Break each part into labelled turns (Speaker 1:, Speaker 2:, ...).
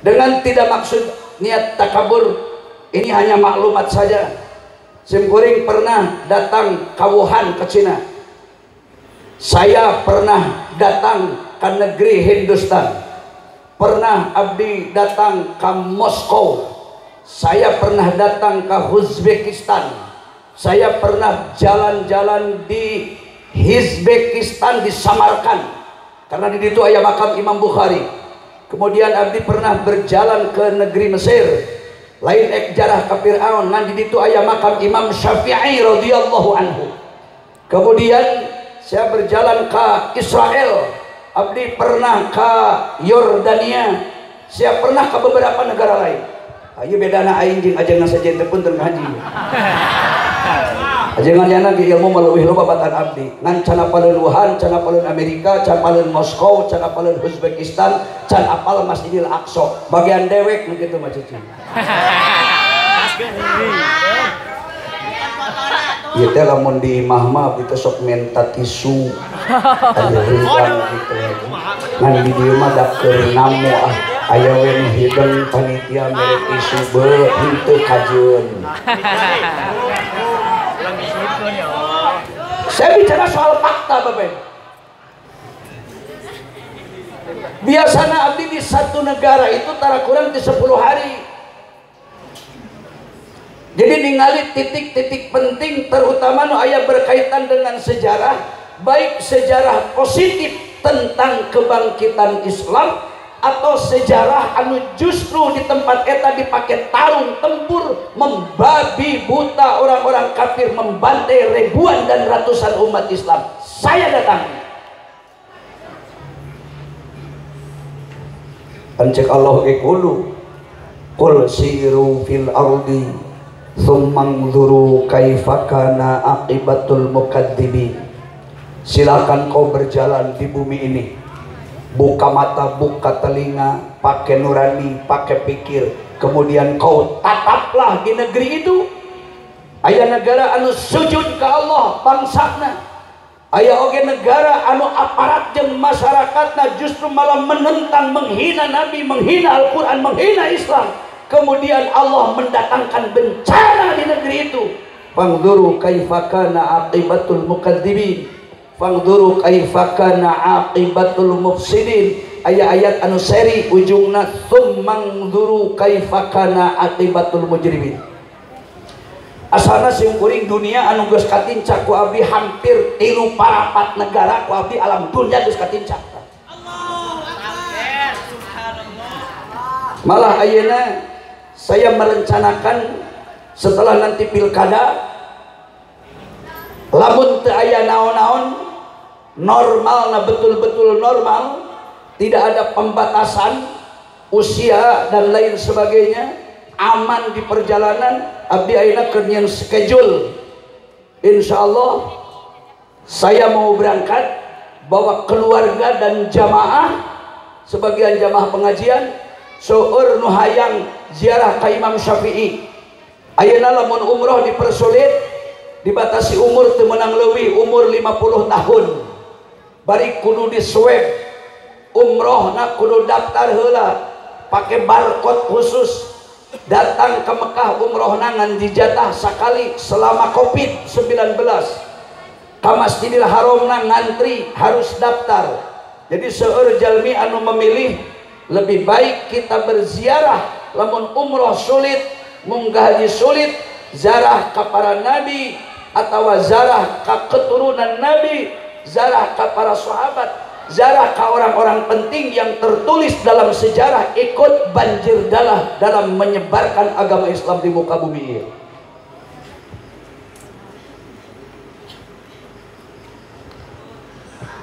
Speaker 1: dengan tidak maksud niat takabur. Ini hanya maklumat saja. Simkuring pernah datang ke Wuhan ke Cina. Saya pernah datang ke negeri Hindustan. Pernah abdi datang ke Moskow. Saya pernah datang ke Uzbekistan. Saya pernah jalan-jalan di Uzbekistan, di Samarkand, karena di situ aya makam Imam Bukhari. Kemudian abdi pernah berjalan ke negeri Mesir, lain ek jarah ke Fir'aun, nan di situ aya makam Imam Syafi'i radhiyallahu anhu. Kemudian saya berjalan ke Israel, abdi pernah ke Yordania, saya pernah ke beberapa negara lain. Ayo bedana aing jeung ajengan sajen teh punten ngaji. Ajengan yana ge ilmu meuleuwih loba batan abdi. Ngan can apaleun Wuhan, can apaleun Amerika, can apaleun Moskow, can apaleun Uzbekistan, can apal Masjidil Aqsa. Bagian dewek nu kitu mah cicing. Ieu teh lamun di imah mah kita sok minta tisu. Aya rindang kitu. Ngan di dieu mah dak keur namu aya we nu hideung panitia mere tisu beuh henteu kajeun. Saya bicara soal fakta Bapak. Biasanya abdi di satu negara itu tara kurang di 10 hari. Jadi ningali titik-titik penting terutama nu aya berkaitan dengan sejarah, baik sejarah positif tentang kebangkitan Islam atau sejarah anu justru di tempat eta dipakai tarung tempur membabi buta orang-orang kafir, membantai ribuan dan ratusan umat Islam. Saya datang. Pancek Allah qulu qul siru fil ardi tsumma nzuru kaifa kana aqibatul mukadzibin. Silakan kau berjalan di bumi ini, buka mata, buka telinga, pakai nurani, pakai pikir, kemudian kau tataplah di negeri itu. Aya negara anu sujud ke Allah bangsana, aya oge negara anu aparat jeung masyarakatna justru malah menentang, menghina Nabi, menghina Al-Quran, menghina Islam. Kemudian Allah mendatangkan bencana di negeri itu. Fangduru kaifa kana aqibatul mukadzibin, fangduru kaifa kana aqibatul mufsidin. Ayat-ayat anu seri ujungna tsumangduru kaifa kana aqibatul mujrimin. Asalna simkuring dunia anu geus katincak ku abdi hampir 3/4 negara ku abdi alam dunya geus katincak. Malah ayeuna saya merencanakan setelah nanti pilkada, lamun teu aya naon-naon, normal, nah betul-betul normal, tidak ada pembatasan usia dan lain sebagainya, aman di perjalanan, abdi ayeuna keur nyieun schedule. Insyaallah saya mau berangkat bawa keluarga dan jamaah, sebagian jamaah pengajian seueur nu hayang ziarah ka Imam Syafi'i. Ayeuna lamun umroh dipersulit, dibatasi umur teu meunang leuwih umur 50 tahun. Bari kudu di swab. Umrohna kudu daftar heula, pakai barcode khusus. Datang ke Mekah umrohna ngan dijatah sakali selama Covid-19. Ka Masjidil Haramna ngantri harus daftar. Jadi seueur jalmi anu memilih lebih baik kita berziarah lamun umroh sulit, munggah haji sulit, zarah ka para nabi atau zarah ka keturunan nabi, zarah ka para sahabat, zarah ka orang-orang penting yang tertulis dalam sejarah ikut banjir darah dalam menyebarkan agama Islam di muka bumi ini.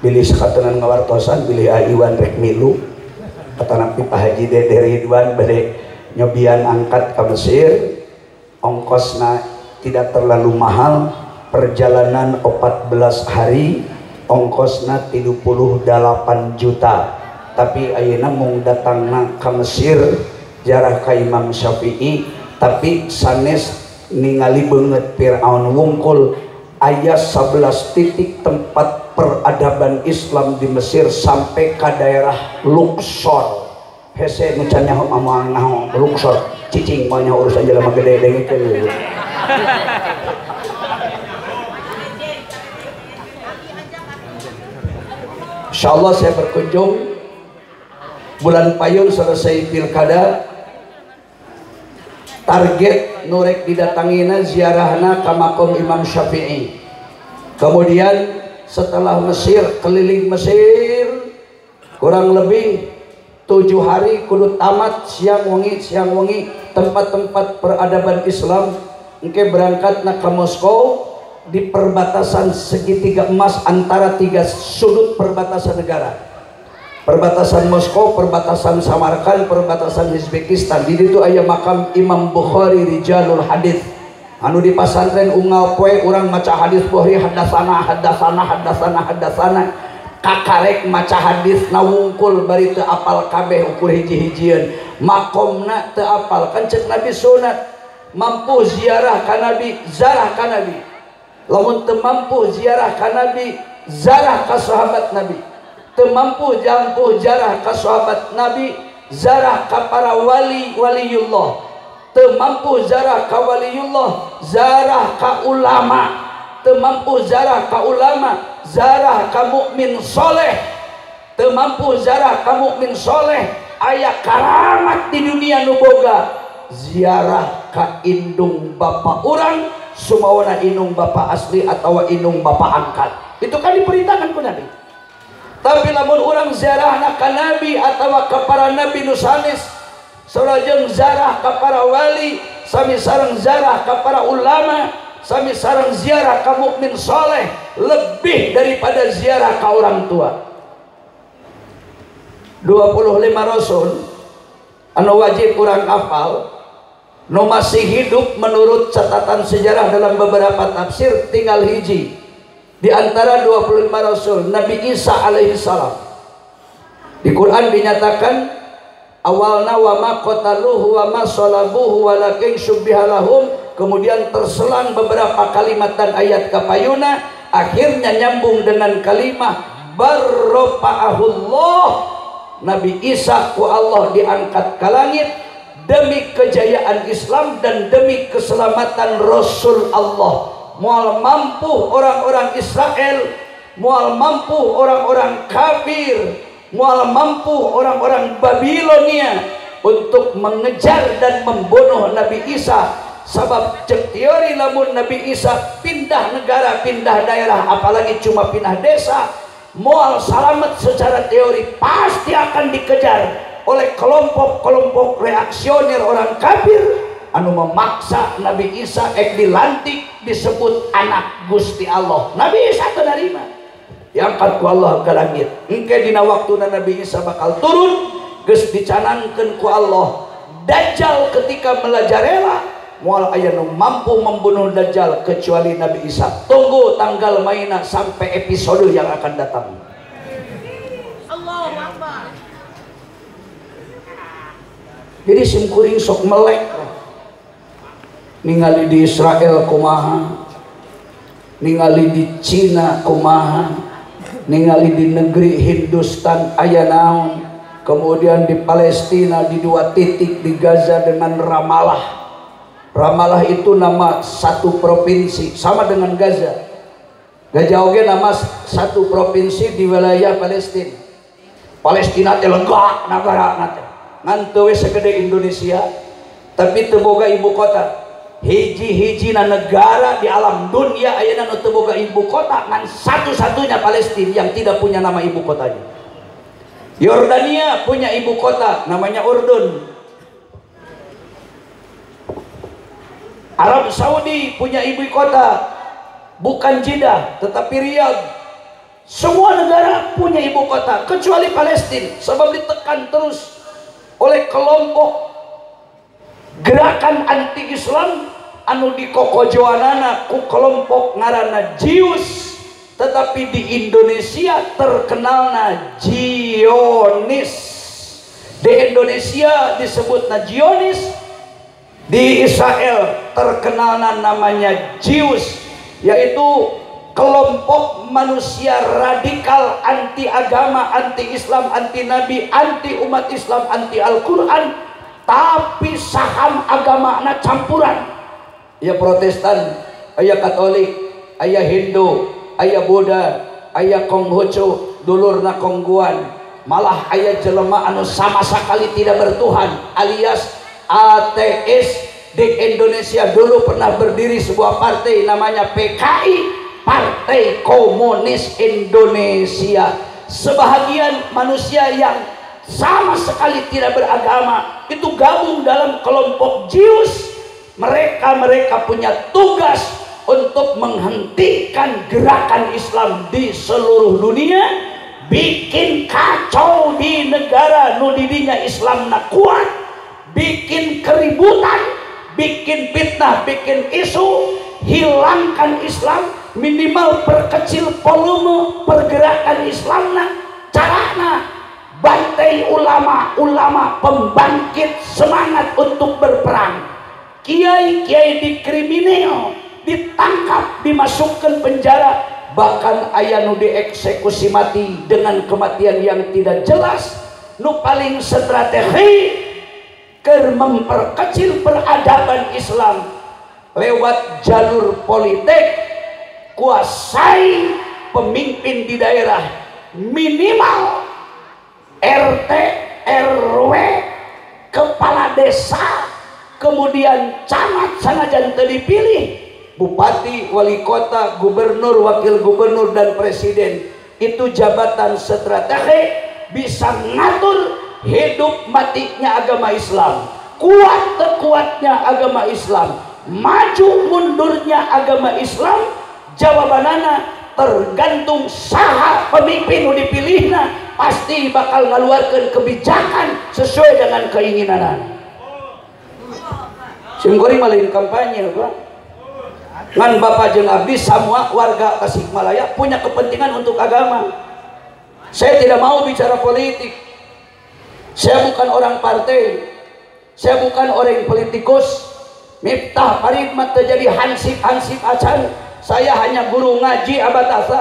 Speaker 1: Bilih sakatunan ngawartosan, bilih Iwan rek milu kata Nabi Pak Haji Dede Ridwan bade nyobian angkat ke Mesir, ongkosna tidak terlalu mahal, perjalanan 14 hari, ongkosna 38 juta. Tapi ayeuna mung datangna ke Mesir jarah ka Imam Syafi'i, tapi sanes ningali beungeut Fir'aun wungkul. Aya 11 titik tempat peradaban Islam di Mesir sampai ke daerah Luxor. hese nucannya mamang naho luksor cicing banyak urusan jelema gede dengkeun. Insyaallah saya berkunjung bulan Payung selesai pilkada, target nurek didatangina ziarahna ka makom Imam Syafi'i. Kemudian setelah Mesir, keliling Mesir kurang lebih 7 hari kudu tamat siang wengi tempat-tempat peradaban Islam. Engke berangkatna ke Moskow di perbatasan segitiga emas antara 3 sudut perbatasan negara. Perbatasan Moskow, perbatasan Samarkand, perbatasan Uzbekistan. Di situ aya makam Imam Bukhari Rijalul Hadis. Anu di pasantren unggal poe urang maca hadis Bukhari hadasana kakarek maca hadis nawungkul bari teu apal kabeh ukur hiji-hijieun. Makomna teu apal kan cek Nabi sunat mampu ziarah ka Nabi, zarah ka Nabi. Lamun teu mampu ziarah ka Nabi, zarah ka sahabat Nabi. Teu mampu jarah ka sahabat Nabi, zarah ka para waliullah. Teu mampu zarah ka waliullah, zarah ka ulama. Teu mampu zarah ka ulama, zarah ka mukmin soleh. Teu mampu zarah ka mukmin soleh, aya karamat di dunia nu boga ziarah ka indung bapa urang, sumawana indung bapa asli atau indung bapa angkat. Itu kan diperintahkan ku Nabi. Tapi lamun urang ziarahna ka Nabi atau ka para nabi nu sanes, sareng ziarah ka para wali, sami sareng ziarah ka para ulama, sami sareng ziarah ka mukmin soleh, lebih daripada ziarah ka orang tua. 25 rasul anu wajib urang hafal nu masih hidup menurut catatan sejarah dalam beberapa tafsir tinggal hiji di antara 25 rasul, Nabi Isa alaihi salam. Di Quran dinyatakan awalna wa ma qataluhu wa ma salabuhu walakin syubbiha lahum. Kemudian terselang beberapa kalimat dan ayat kapayuna, akhirnya nyambung dengan kalimat barrofa'ahullah. Nabi Isa ku Allah diangkat ke langit demi kejayaan Islam dan demi keselamatan Rasul Allah. Moal mampu orang-orang Israel, moal mampu orang-orang kafir, moal mampu orang-orang Babilonia untuk mengejar dan membunuh Nabi Isa. Sebab cek teori lamun Nabi Isa pindah negara, pindah daerah, apalagi cuma pindah desa, moal selamat secara teori pasti akan dikejar oleh kelompok-kelompok reaksioner orang kafir anu memaksa Nabi Isa dilantik disebut anak Gusti Allah. Nabi Isa terima diangkat ku Allah ke langit. Engke dina waktuna Nabi Isa bakal turun geus dicanangkeun ku Allah. Dajjal ketika merajalela moal aya nu mampu membunuh Dajjal kecuali Nabi Isa. Tunggu tanggal mainna sampai episode yang akan datang. Allahu Akbar. Jadi simkuring sok melek ningali di Israel kumaha, ningali di Cina kumaha, ningali di negeri Hindustan aya naon, kemudian di Palestina di 2 titik di Gaza dengan Ramallah. Ramallah itu nama satu provinsi sama dengan Gaza. Gaza oge nama satu provinsi di wilayah Palestina. Palestina teh lega nagara nate. Ngan teu we segede Indonesia, tapi teu boga ibu kota. Hiji-hijina negara di alam dunia ayeuna nu teu boga ibu kota, ngan satu-satunya Palestina yang tidak punya nama ibu kotanya. Yordania punya ibu kota namanya Urdun. Arab Saudi punya ibu kota bukan Jeddah tetapi Riyadh. Semua negara punya ibu kota kecuali Palestina, sebab ditekan terus oleh kelompok gerakan anti-Islam anu dikokojoanana ku kelompok ngaranna Zius, tetapi di Indonesia terkenalna Zionis. Di Indonesia disebutna Zionis, di Israel terkenalna namanya Zius, yaitu kelompok manusia radikal, anti agama, anti Islam, anti Nabi, anti umat Islam, anti Al-Quran, tapi saham agama na campuran. Aya Protestan, aya Katolik, aya Hindu, aya Buddha, aya Konghucu, dulurna Kongguan, malah aya jelema anu sama sekali tidak bertuhan alias ateis. Di Indonesia dulu pernah berdiri sebuah partai namanya PKI, Partai Komunis Indonesia. Sebahagian manusia yang sama sekali tidak beragama itu gabung dalam kelompok Zeus. Mereka punya tugas untuk menghentikan gerakan Islam di seluruh dunia, bikin kacau di negara nu didinya Islam na kuat, bikin keributan, bikin fitnah, bikin isu, hilangkan Islam, minimal perkecil volume pergerakan Islam. Carana bantai ulama pembangkit semangat untuk berperang, kiai-kiai dikriminal, ditangkap, dimasukkan penjara, bahkan aya nu dieksekusi mati dengan kematian yang tidak jelas. Nu paling strategi ker memperkecil peradaban Islam lewat jalur politik, kuasai pemimpin di daerah, minimal RT, RW, kepala desa, kemudian camat sanajan teu dipilih, bupati, wali kota, gubernur, wakil gubernur, dan presiden. Itu jabatan strategi bisa ngatur hidup matinya agama Islam, kuat kuatnya agama Islam, maju mundurnya agama Islam. Jawabanana tergantung saha pemimpin nu dipilihna, pasti bakal ngaluarkeun kebijakan sesuai dengan keinginan. Singgori malin kampanye, Pak. Ngan Bapak jeung abdi semua warga Tasikmalaya punya kepentingan untuk agama. Saya tidak mau bicara politik. Saya bukan orang partai, saya bukan orang politikus. Miftah Paridmat terjadi hansip acan. Saya hanya guru ngaji abad asa.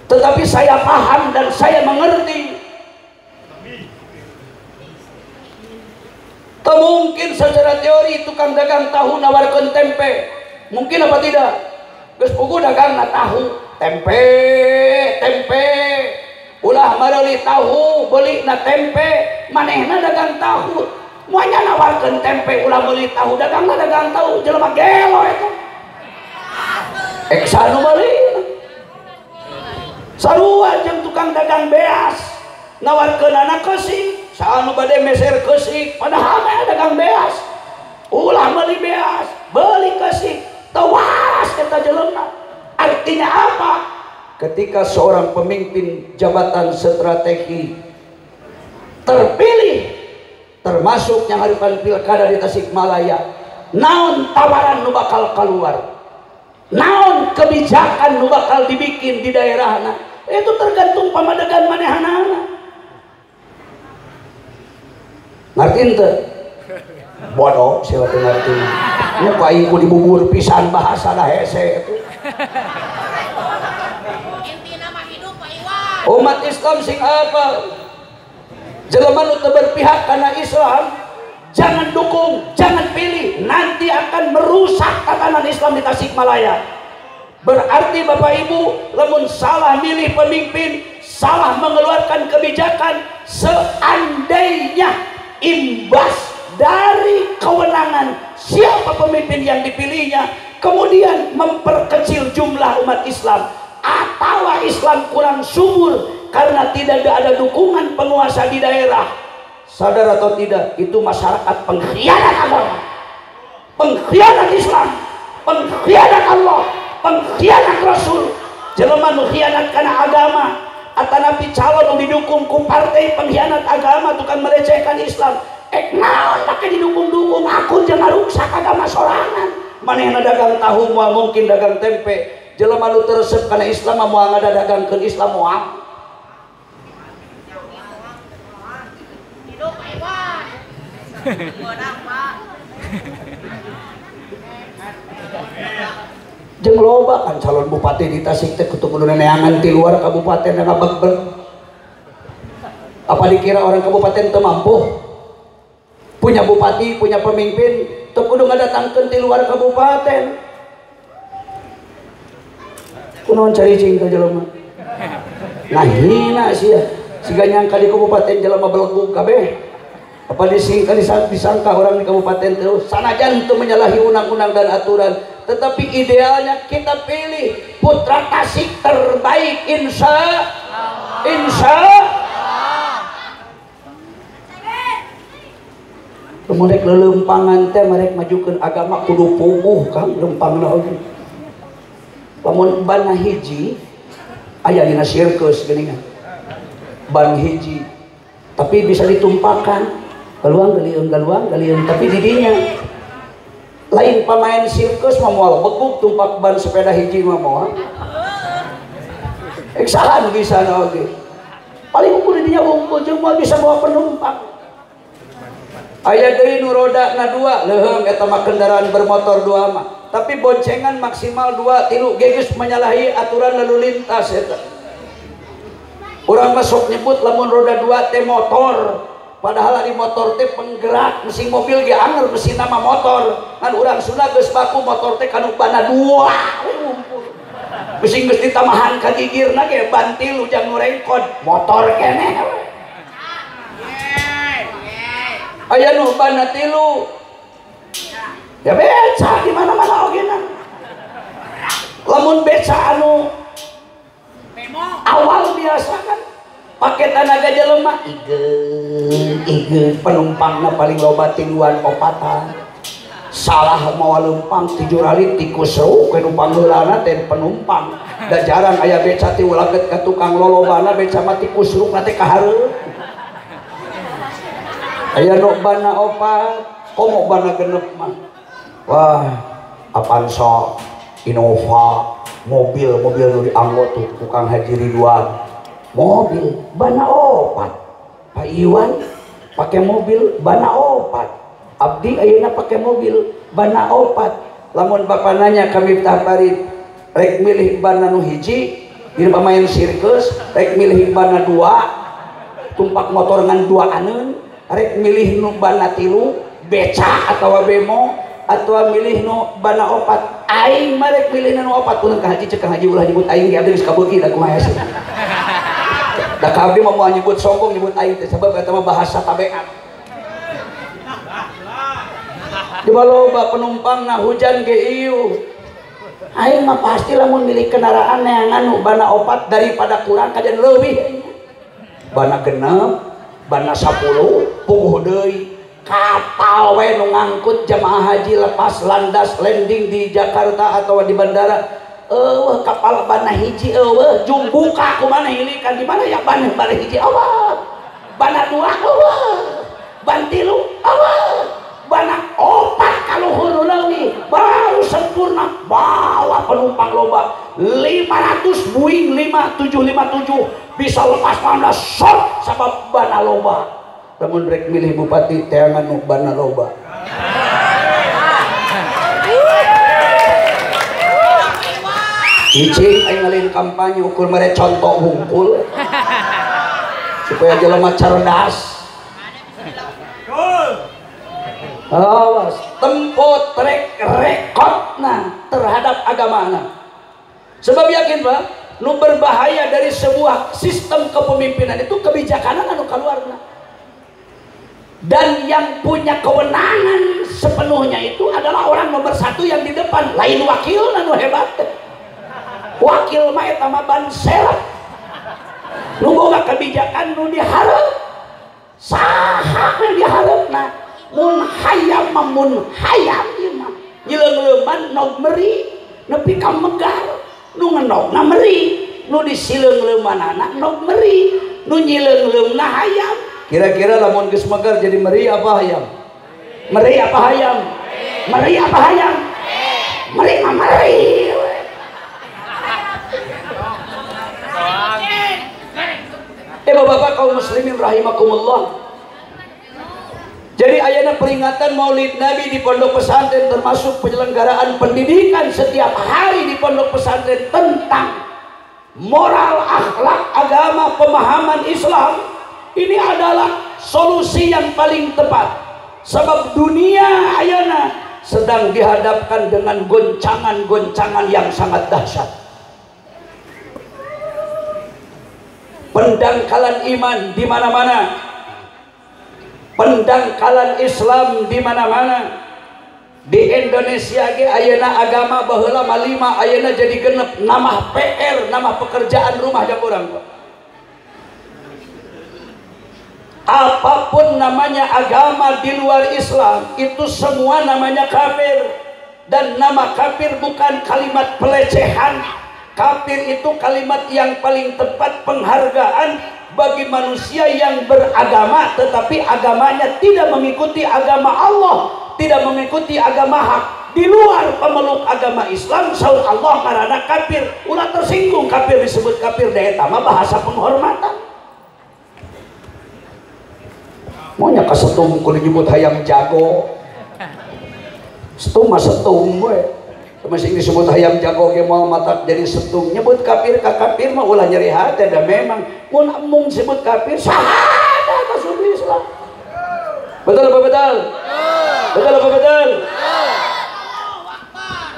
Speaker 1: Tetapi saya paham dan saya mengerti. Tak mungkin secara teori tukang dagang tahu nawarkan tempe. Mungkin apa tidak? Geus pugu dagang na tahu, tempe. Ulah mareli tahu, beli na tempe, manehna dagang tahu. Moanya nawarkeun tempe, ulah beli tahu, dagangna dagang tahu, jelema gelo eta. Eksanu beli. Sarua jeung tukang dagang beas, nawarkeunana keusik, saanu bade meser keusik, padahal mah dagang beas. Ulah beli beas, beli keusik, teu waras eta jelema. Artinya apa? Ketika seorang pemimpin jabatan strategi terpilih, termasuk yang hadapan pilkada di Tasikmalaya, naon tawaran nu bakal keluar, naon kebijakan nu bakal dibikin di daerahna, itu tergantung pamadegan manehanana. Ngerti ente? Bodoh siapa teu ngerti. Muka ibu dibubur pisan bahasa dah hese itu. Umat Islam sing apa? Jelema nu teu berpihak karena Islam, jangan dukung, jangan pilih, nanti akan merusak tatanan Islam di Tasikmalaya. Berarti Bapak Ibu, lamun salah milih pemimpin, salah mengeluarkan kebijakan, seandainya imbas dari kewenangan siapa pemimpin yang dipilihnya, kemudian memperkecil jumlah umat Islam, atau Islam kurang subur karena tidak ada dukungan penguasa di daerah, sadar atau tidak, itu masyarakat pengkhianat agama, pengkhianat Islam, pengkhianat Allah, pengkhianat Rasul. Jelema nu khianat kana agama, atanapi calon nu didukung ku partai pengkhianat agama, tukang melecehkan Islam, naon make didukung-dukung, aku jangan rusak agama sorangan. Manehna dagang tahu, moal mungkin dagang tempe. Jelema nu teresep kana Islam moal ngadadagangkeun Islam moal. Jeung loba kan calon bupati di Tasik teh kudu neangan di luar kabupaten yang ngabeg-beg. Apa dikira orang kabupaten teu mampu? Punya bupati, punya pemimpin, teu kudu ngadatangkeun di luar kabupaten. Kunaon caricing ka jelema? Nah hina sia. Siga nyangka di kabupaten jelema belegug kabeh. Apa disangka orang di kabupaten terus sanajan itu menyalahi undang-undang dan aturan, tetapi idealnya kita pilih putra Tasik terbaik, insya kemudian lelempangan teh mereka majukan agama kudu puguh kan lempangna oge. Lamun ban hiji aya dina sirkus geuningan ban hiji tapi bisa ditumpahkan galuang galiung tapi didinya lain pemain sirkus moal beguk tumpak ban sepeda hiji mah moal eksahan bisa oge paling ukur didinya wungkul jeung moal bisa bawa penumpang. Aya deui nu rodana 2 leuheung eta mah kendaraan bermotor 2 mah tapi boncengan maksimal 2 3 geus menyalahi aturan lalu lintas eta. Urang masuk nyebut lamun roda 2 teh motor, padahal di motor teh penggerak mesin mobil ge angel mesin nama motor kan urang Sunda geus baku motor teh kanu bana 2 mesin geus ditamahan ka gigirna ge bantil ujang nu rengkod motor keneh aya nu bana 3 ya beca di mana-mana oge na lamun beca anu awal biasa kan pakai tenaga jelema ige penumpangna paling loba 3-4 salah mau lempang 7 rali tikus seru ke numpang heulana teh penumpang da jarang aya beca ti ulaget ka tukang lolobana beca mah tikus seru teh kahareup aya nu bana 4 komo bana 6 mah wah Avanza Innova mobil nu dianggo tuh tukang Haji Ridwan mobil bana 4 Pak Iwan pakai mobil bana 4 Abdi ayeuna pakai mobil bana 4 lamun bapak nanya kami Farid rek milih bana nu hiji di pemain sirkus rek milih bana 2 tumpak motor ngan 2 aneun rek milih nu bana 3 beca atau bemo atau milih nu bana 4 aing marek milih nu 4 pun ka haji cek haji ulah nyebut aing ge abdi geus kabeuki da kumaha sih da ka abdi mah moal nyebut sombong nyebut aing teh sabab eta mah bahasa tabeat di loba penumpangna hujan ge ieu aing mah pasti lamun milih kendaraan neangan nu bana 4 daripada kurang kajian leuwih bana 6 bana 10 puguh deui kapal we nu ngangkut jamaah haji lepas landas landing di Jakarta atau di bandara kapal bana hiji jung buka kumaha hilikan di mana ya bana hiji bana 2 ban 3 bana 4 kaluhur leuwih baru sempurna bawa penumpang loba 500 Boeing 5757 bisa lepas landas shot sabab bana loba. Namun rek milih bupati teangan nu bana loba. Cicing aing ngalin kampanye ukur mere contoh hungkul supaya jelema cerdas. Awas tempo trek rekodna terhadap agamana. Sebab yakin Pak, nu berbahaya dari sebuah sistem kepemimpinan itu kebijaksanaan anu kaluarna. Dan yang punya kewenangan sepenuhnya itu adalah orang nomor 1 yang di depan, lain wakil nu hebat. Wakil mah eta mah ban serep. Nu boga kebijakan nu dihareup. Saha nu dihareupna? Mun hayam mah mun hayam ieu mah. Nyileung-leuman nog meuri nepi ka megar. Nu ngenogna meuri, nu disileung-leumanana nog meuri, nu nyileung-leungna hayam. Kira-kira lamun geus megar jadi meri apa hayam? Meri apa hayam? Meri apa hayam? Meri mah meri. Bapak-bapak kaum muslimin rahimakumullah. Jadi ayana peringatan Maulid Nabi di pondok pesantren termasuk penyelenggaraan pendidikan setiap hari di pondok pesantren tentang moral, akhlak, agama, pemahaman Islam. Ini adalah solusi yang paling tepat. Sebab dunia ayana sedang dihadapkan dengan goncangan-goncangan yang sangat dahsyat. Pendangkalan iman di mana-mana. Pendangkalan Islam di mana-mana. Di Indonesia ge ayeuna agama baheula malima, ayeuna jadi genep, nama PR, nama pekerjaan rumah jak urang. Apapun namanya agama di luar Islam itu semua namanya kafir. Dan nama kafir bukan kalimat pelecehan. Kafir itu kalimat yang paling tepat penghargaan bagi manusia yang beragama tetapi agamanya tidak mengikuti agama Allah, tidak mengikuti agama hak. Di luar pemeluk agama Islam saur Allah karena kafir. Ulah tersinggung kafir disebut kafir da eta mah bahasa penghormatan. Maunya ka setung kudu nyebut hayam jago. Setung mah setung we. Masih disebut hayam jago ge moal matak jadi setung. Nyebut kafir ka kafir mah ulah nyeri hati da memang. Mun mung sebut kafir syahadat masuk Islam. Betul apa betul? Betul apa betul?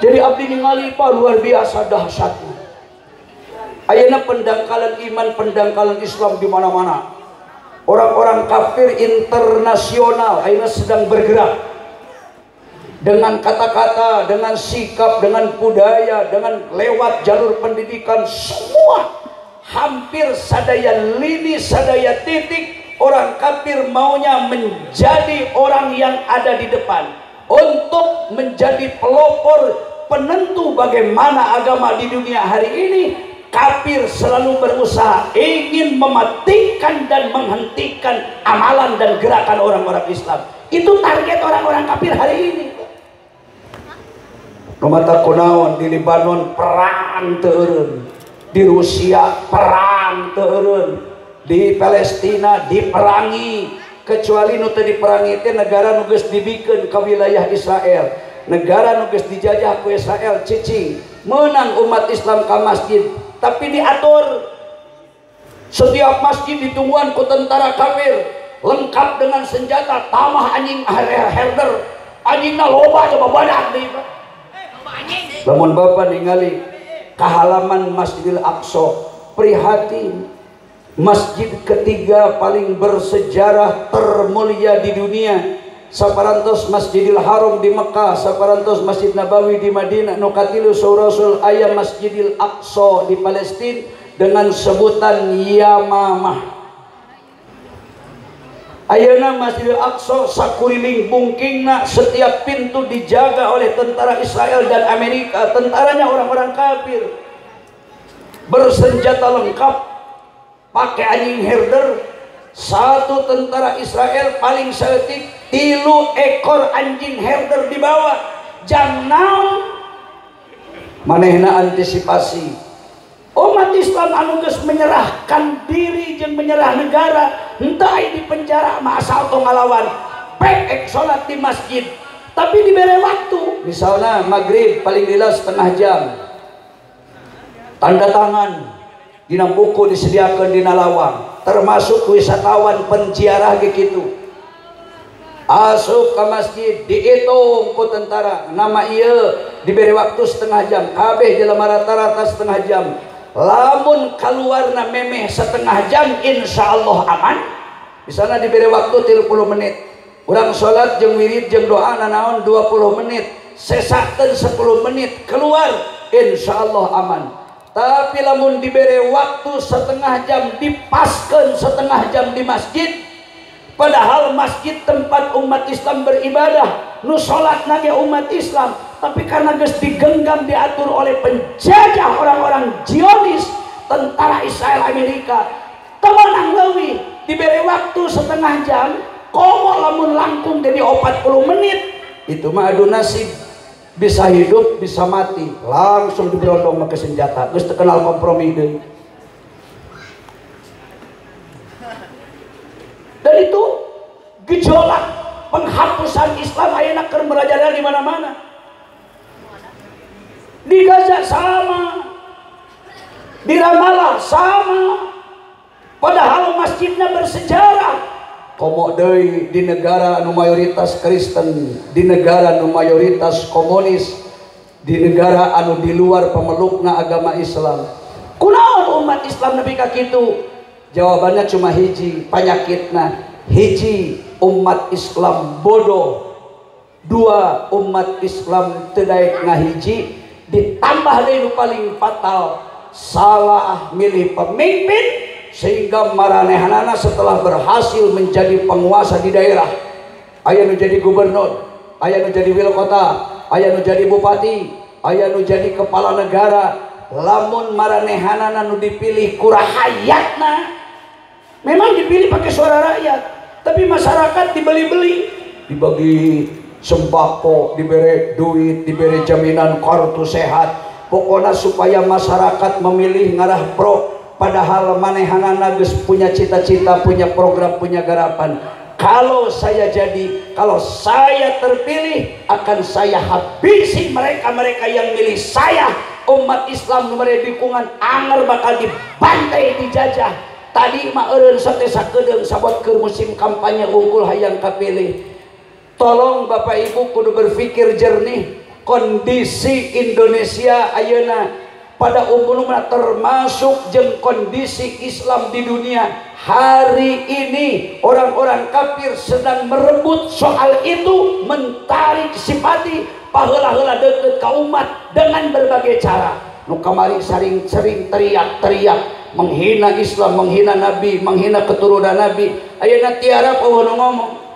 Speaker 1: Jadi abdi ningali pa luar biasa dahsyatnya. Ayeuna pendangkalan iman, pendangkalan Islam di mana-mana. Orang-orang kafir internasional ayeuna sedang bergerak. Dengan kata-kata, dengan sikap, dengan budaya, dengan lewat jalur pendidikan, semua hampir sadaya lini, sadaya titik orang kafir maunya menjadi orang yang ada di depan untuk menjadi pelopor penentu bagaimana agama di dunia hari ini. Kafir selalu berusaha ingin mematikan dan menghentikan amalan dan gerakan orang-orang Islam. Itu target orang-orang kafir hari ini. Nomata kunaon di Libanon perang teureun, di Rusia perang teureun, di Palestina diperangi, kecuali nu teu diperangi teh negara nu geus dibikeun ka wilayah Israel. Negara nu geus dijajah ku Israel cicing menang umat Islam ka masjid, tapi diatur setiap masjid ditungguan ku tentara kafir lengkap dengan senjata, tamah anjing herder, anjingna loba coba badak deui. Lamun Bapak ningali kehalaman Masjidil Aqsa, prihatin. Masjid ketiga paling bersejarah termulia di dunia, saparantos Masjidil Haram di Mekah, saparantos Masjid Nabawi di Madinah, nu katilu Rasul aya Masjidil Aqsa di Palestina dengan sebutan Yamamah. Ayeuna Masjidil Aqsa sakuriling bungkingna setiap pintu dijaga oleh tentara Israel dan Amerika. Tentaranya orang-orang kafir bersenjata lengkap, pakai anjing herder. Satu tentara Israel paling saeutik 3 ekor anjing herder dibawa. Jam naon manehna antisipasi. Umat Islam anu geus menyerahkan diri jeung menyerah negara, henteu di penjara mah asal tong ngalawan, pek salat di masjid. Tapi dibere waktu, misalnya maghrib paling lila setengah jam. Tanda tangan dina buku disediakeun dina lawang, termasuk wisatawan penziarah ge kitu. Asup ke masjid dihitung ku tentara, nama ieu diberi waktu setengah jam, kabeh jelema rata-rata setengah jam. Lamun keluarna memeh setengah jam insya Allah aman. Misalnya diberi waktu 30 menit, urang sholat jeung wirid jeung doa nanaon 20 menit, sesakeun 10 menit keluar insya Allah aman. Tapi lamun diberi waktu setengah jam, dipaskeun setengah jam di masjid, padahal masjid tempat umat Islam beribadah, nu sholat nage umat Islam, tapi karena geus digenggam diatur oleh penjajah orang-orang Zionis, tentara Israel Amerika, temenang leuwih diberi waktu setengah jam, komo lamun langkung jadi 40 menit, itu mah adu nasib, bisa hidup bisa mati, langsung diberondong make senjata, geus teu kenal kompromi deui. Dan itu gejolak penghapusan Islam ayeuna keur merajalela di mana-mana. Di Gaza sama, di Ramallah sama, padahal masjidnya bersejarah. Komo deui di negara nu mayoritas Kristen, di negara nu mayoritas komunis, di negara anu di luar pemelukna agama Islam. Kunaon umat Islam nepi ka kitu? Jawabannya cuma hiji, penyakitna hiji, umat Islam bodoh. Dua, umat Islam teu daek ngahiji. Ditambah deui nu paling fatal, salah milih pemimpin sehingga maranehanana setelah berhasil menjadi penguasa di daerah, aya nu jadi gubernur, aya nu jadi wali kota, aya nu jadi bupati, aya nu jadi kepala negara, lamun maranehanana nu dipilih ku rahayatna, memang dipilih pakai suara rakyat, tapi masyarakat dibeli-beli, dibagi sembako, diberi duit, diberi jaminan kartu sehat, pokoknya supaya masyarakat memilih ngarah pro. Padahal manehanana geus punya cita-cita, punya program, punya garapan. Kalau saya terpilih, akan saya habisi mereka-mereka yang milih saya. Umat Islam nu mere dukungan anger bakal dibantai, dijajah. Tadi mah eureun sate sakedeung sabot keur musim kampanye unggul hayang kapilih. Tolong Bapak Ibu kudu berpikir jernih. Kondisi Indonesia ayeuna pada umumnya termasuk jeung kondisi Islam di dunia hari ini, orang-orang kafir sedang merebut soal itu, menarik simpati, paheula-heula deukeut ka umat dengan berbagai cara. Nu kamari sering teriak-teriak menghina Islam, menghina Nabi, menghina keturunan Nabi. Ayeuna tiara eueuh nu ngomong